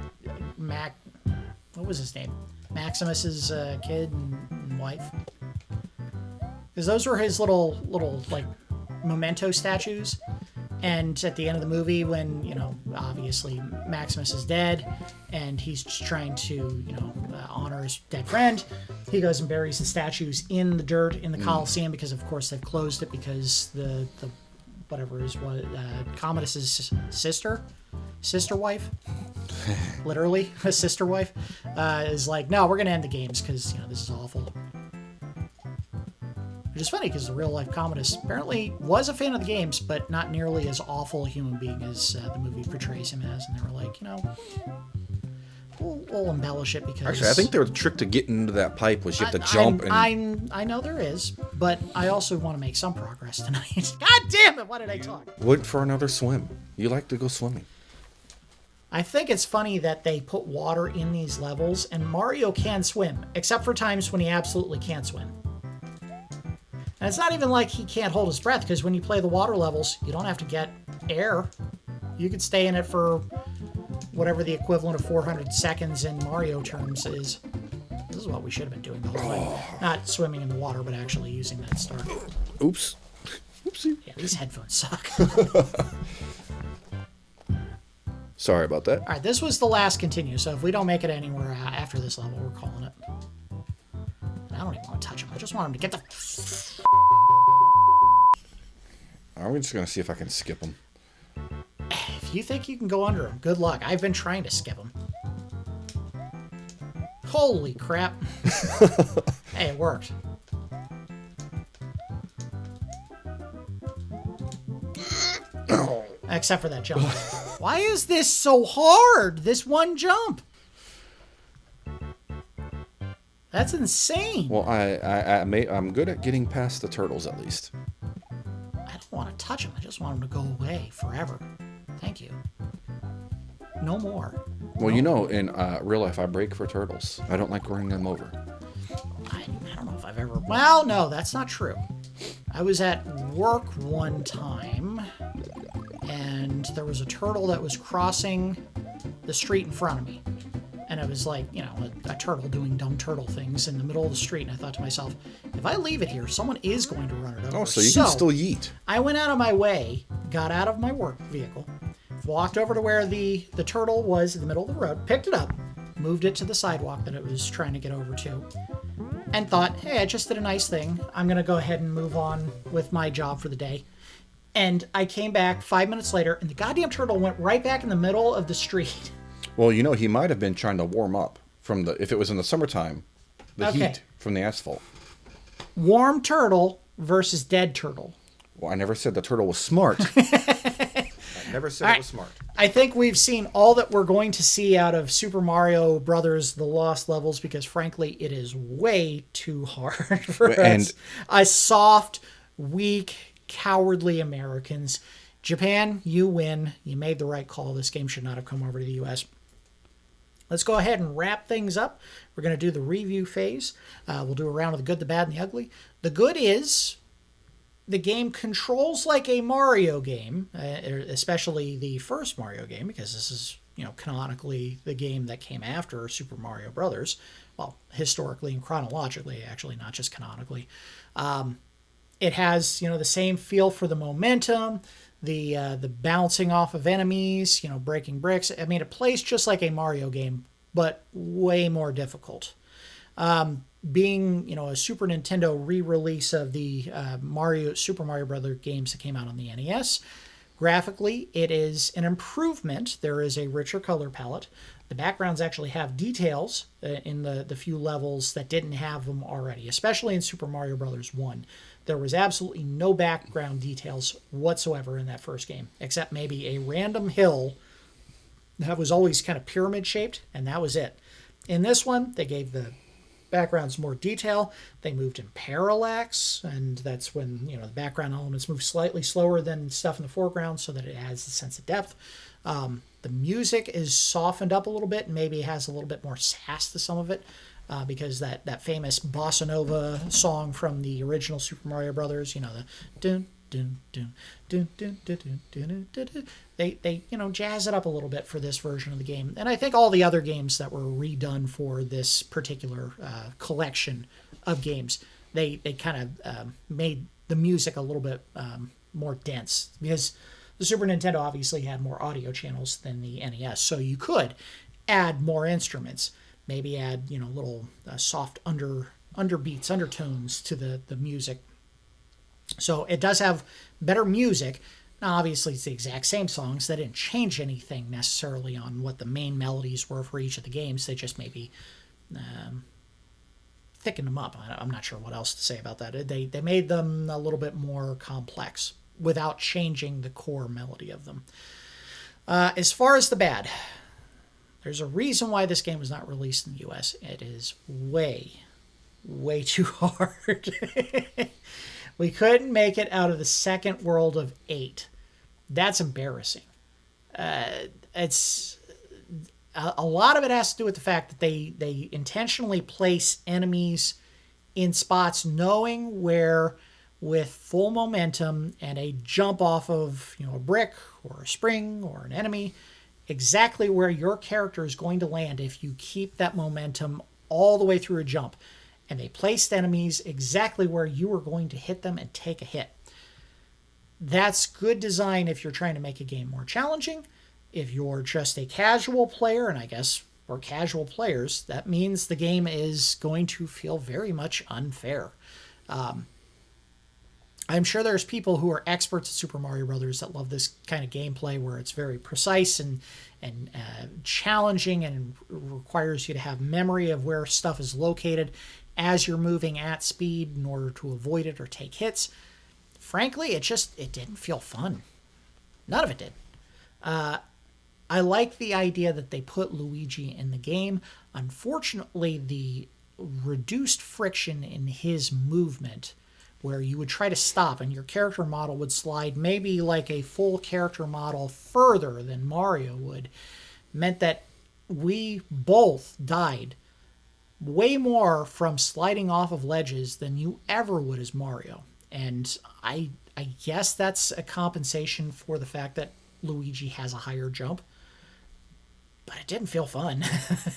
Speaker 2: was his name? Maximus's kid and wife. Because those were his little like memento statues. And at the end of the movie, when, obviously Maximus is dead and he's just trying to, honor his dead friend, he goes and buries the statues in the dirt in the Colosseum because, of course, they've closed it because the whatever is what Commodus's sister wife, literally a sister wife, is like, no, we're going to end the games because, this is awful. Which is funny because the real life Commodus apparently was a fan of the games, but not nearly as awful a human being as the movie portrays him as. And they were like, we'll embellish it because.
Speaker 1: Actually, I think the trick to getting into that pipe was you have to jump and.
Speaker 2: I know there is, but I also want to make some progress tonight. God damn it! Why did I talk?
Speaker 1: Went for another swim. You like to go swimming.
Speaker 2: I think it's funny that they put water in these levels, and Mario can swim, except for times when he absolutely can't swim. And it's not even like he can't hold his breath, because when you play the water levels, you don't have to get air. You could stay in it for whatever the equivalent of 400 seconds in Mario terms is. This is what we should have been doing the whole time. Not swimming in the water, but actually using that star.
Speaker 1: Oops. Oopsie.
Speaker 2: Yeah, these headphones suck.
Speaker 1: Sorry about that.
Speaker 2: All right, this was the last continue, so if we don't make it anywhere after this level, we're calling it. And I don't even want to touch him. I just want him to get the...
Speaker 1: I'm just going to see if I can skip them.
Speaker 2: If you think you can go under him, good luck. I've been trying to skip him. Holy crap. Hey, it worked. Except for that jump. Why is this so hard? This one jump. That's insane.
Speaker 1: Well, I'm good at getting past the turtles at least.
Speaker 2: I don't want to touch him. I just want him to go away forever. Thank you. No more.
Speaker 1: Well, in real life, I break for turtles. I don't like running them over.
Speaker 2: I don't know if I've ever... Well, no, that's not true. I was at work one time, and there was a turtle that was crossing the street in front of me. And it was like, a turtle doing dumb turtle things in the middle of the street. And I thought to myself, if I leave it here, someone is going to run it over.
Speaker 1: Oh, so you can still yeet.
Speaker 2: I went out of my way, got out of my work vehicle, walked over to where the turtle was in the middle of the road, picked it up, moved it to the sidewalk that it was trying to get over to, and thought, hey, I just did a nice thing. I'm going to go ahead and move on with my job for the day. And I came back 5 minutes later, and the goddamn turtle went right back in the middle of the street.
Speaker 1: Well, he might have been trying to warm up from if it was in the summertime, the heat from the asphalt.
Speaker 2: Warm turtle versus dead turtle.
Speaker 1: Well, I never said the turtle was smart. I never said it was smart.
Speaker 2: I think we've seen all that we're going to see out of Super Mario Brothers: The Lost Levels, because frankly, it is way too hard for us. Soft, weak, cowardly Americans. Japan, you win. You made the right call. This game should not have come over to the U.S. Let's go ahead and wrap things up. We're going to do the review phase. We'll do a round of the good, the bad, and the ugly. The good is the game controls like a Mario game, especially the first Mario game, because this is, canonically the game that came after Super Mario Brothers. Well, historically and chronologically, actually, not just canonically. It has, the same feel for the momentum, the bouncing off of enemies, breaking bricks. I mean, it plays just like a Mario game, but way more difficult. Being, a Super Nintendo re-release of the Super Mario Brothers games that came out on the NES, graphically, it is an improvement. There is a richer color palette. The backgrounds actually have details in the few levels that didn't have them already, especially in Super Mario Brothers 1. There was absolutely no background details whatsoever in that first game, except maybe a random hill that was always kind of pyramid shaped, and that was it. In this one, they gave the backgrounds more detail. They moved in parallax, and that's when the background elements move slightly slower than stuff in the foreground so that it adds the sense of depth. The music is softened up a little bit and maybe has a little bit more sass to some of it. Because that famous bossa nova song from the original Super Mario Brothers, the dun dun dun dun dun dun dun dun dun, they jazz it up a little bit for this version of the game, and I think all the other games that were redone for this particular collection of games, they kind of made the music a little bit more dense, because the Super Nintendo obviously had more audio channels than the NES, so you could add more instruments. Maybe add, little soft underbeats, undertones to the music. So it does have better music. Now, obviously, it's the exact same songs. They didn't change anything necessarily on what the main melodies were for each of the games. They just maybe thickened them up. I'm not sure what else to say about that. They made them a little bit more complex without changing the core melody of them. As far as the bad... There's a reason why this game was not released in the U.S. It is way, way too hard. We couldn't make it out of the second world of 8. That's embarrassing. It's a lot of it has to do with the fact that they intentionally place enemies in spots knowing where, with full momentum and a jump off of a brick or a spring or an enemy, exactly where your character is going to land if you keep that momentum all the way through a jump. And they placed enemies exactly where you are going to hit them and take a hit. That's good design if you're trying to make a game more challenging. If you're just a casual player, and I guess for casual players, that means the game is going to feel very much unfair. I'm sure there's people who are experts at Super Mario Brothers that love this kind of gameplay where it's very precise and challenging and requires you to have memory of where stuff is located as you're moving at speed in order to avoid it or take hits. Frankly, it didn't feel fun. None of it did. I like the idea that they put Luigi in the game. Unfortunately, the reduced friction in his movement, where you would try to stop and your character model would slide maybe like a full character model further than Mario would, meant that we both died way more from sliding off of ledges than you ever would as Mario. And I guess that's a compensation for the fact that Luigi has a higher jump. But it didn't feel fun.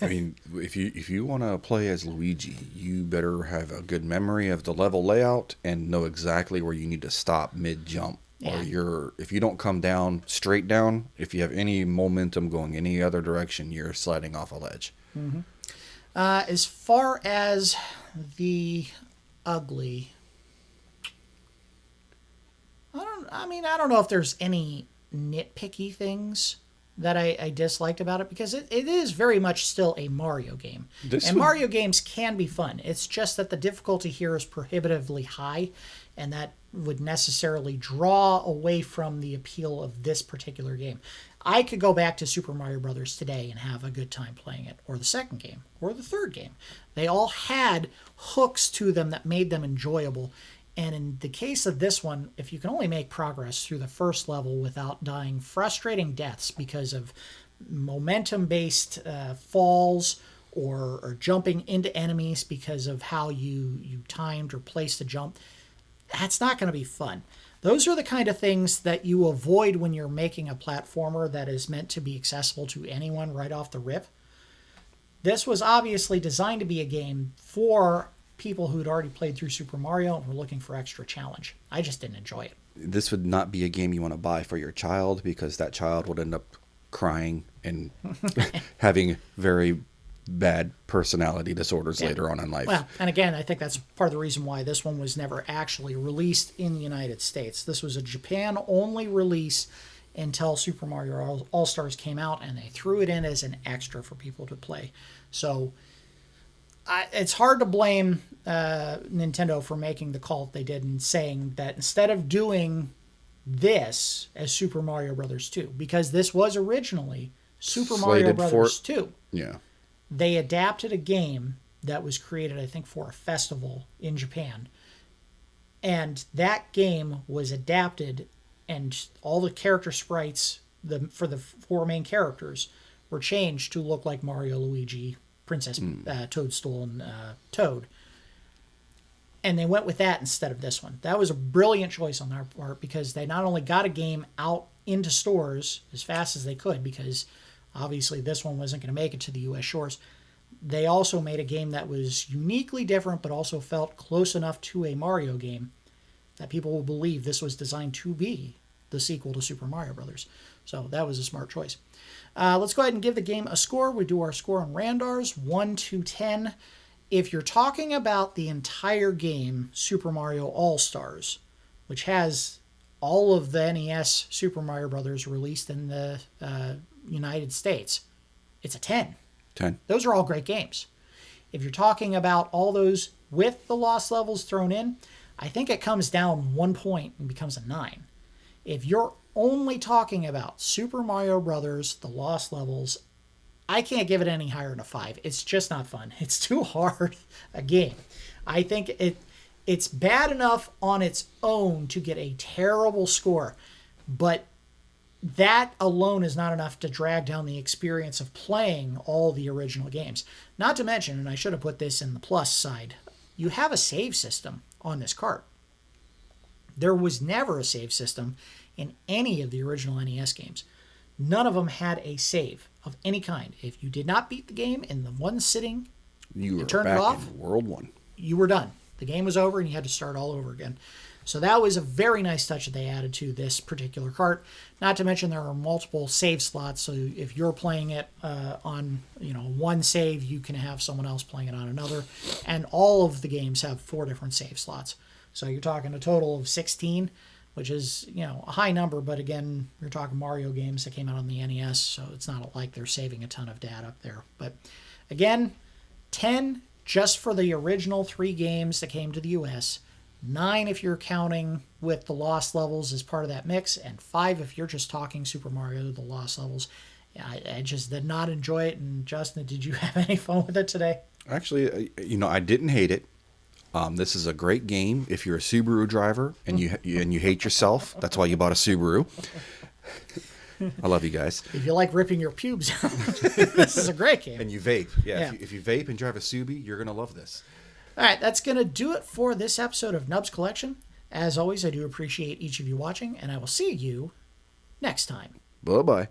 Speaker 1: I mean, if you want to play as Luigi, you better have a good memory of the level layout and know exactly where you need to stop mid jump.
Speaker 2: Yeah.
Speaker 1: Or if you don't come down straight down, if you have any momentum going any other direction, you're sliding off a ledge.
Speaker 2: As far as the ugly, I don't know if there's any nitpicky things that I disliked about it, because it is very much still a Mario game. Mario games can be fun. It's just that the difficulty here is prohibitively high, and that would necessarily draw away from the appeal of this particular game. I could go back to Super Mario Brothers today and have a good time playing it, or the second game, or the third game. They all had hooks to them that made them enjoyable. And in the case of this one, if you can only make progress through the first level without dying frustrating deaths because of momentum-based falls or jumping into enemies because of how you timed or placed the jump, that's not going to be fun. Those are the kind of things that you avoid when you're making a platformer that is meant to be accessible to anyone right off the rip. This was obviously designed to be a game for people who'd already played through Super Mario and were looking for extra challenge. I just didn't enjoy it.
Speaker 1: This would not be a game you want to buy for your child, because that child would end up crying and having very bad personality disorders later on in life.
Speaker 2: Well, and again, I think that's part of the reason why this one was never actually released in the United States. This was a Japan-only release until Super Mario All-Stars came out, and they threw it in as an extra for people to play. So it's hard to blame Nintendo for making the call that they did and saying that instead of doing this as Super Mario Brothers 2, because this was originally Super Mario Brothers 2.
Speaker 1: Yeah.
Speaker 2: They adapted a game that was created, I think, for a festival in Japan. And that game was adapted, and all the character sprites for the four main characters were changed to look like Mario, Luigi, Princess Toadstool, and Toad. And they went with that instead of this one. That was a brilliant choice on their part, because they not only got a game out into stores as fast as they could, because obviously this one wasn't going to make it to the U.S. shores. They also made a game that was uniquely different, but also felt close enough to a Mario game that people will believe this was designed to be the sequel to Super Mario Brothers. So that was a smart choice. Let's go ahead and give the game a score. We do our score on Randars, 1 to 10. If you're talking about the entire game, Super Mario All-Stars, which has all of the NES Super Mario Brothers released in the United States, it's a 10.
Speaker 1: 10.
Speaker 2: Those are all great games. If you're talking about all those with the lost levels thrown in, I think it comes down 1 point and becomes a 9. If you're only talking about Super Mario Brothers, the lost levels, I can't give it any higher than a 5. It's just not fun. It's too hard a game. I think it's bad enough on its own to get a terrible score, but that alone is not enough to drag down the experience of playing all the original games. Not to mention, and I should have put this in the plus side, you have a save system on this cart. There was never a save system in any of the original NES games. None of them had a save of any kind. If you did not beat the game in the one sitting,
Speaker 1: you were
Speaker 2: turned
Speaker 1: back
Speaker 2: it off,
Speaker 1: in World 1.
Speaker 2: You were done. The game was over and you had to start all over again. So that was a very nice touch that they added to this particular cart. Not to mention there are multiple save slots, so if you're playing it on one save, you can have someone else playing it on another. And all of the games have 4 different save slots. So you're talking a total of 16, which is a high number, but again, you're talking Mario games that came out on the NES, so it's not like they're saving a ton of data up there. But again, 10 just for the original 3 games that came to the US, 9 if you're counting with the lost levels as part of that mix, and 5 if you're just talking Super Mario, the lost levels. I just did not enjoy it. And Justin, did you have any fun with it today?
Speaker 1: Actually, I didn't hate it. This is a great game if you're a Subaru driver and you hate yourself. That's why you bought a Subaru. I love you guys.
Speaker 2: If you like ripping your pubes out, this is a great game.
Speaker 1: And you vape.
Speaker 2: Yeah.
Speaker 1: If you vape and drive a Subi, you're going to love this.
Speaker 2: All right, that's going to do it for this episode of Nubs Collection. As always, I do appreciate each of you watching, and I will see you next time.
Speaker 1: Bye-bye.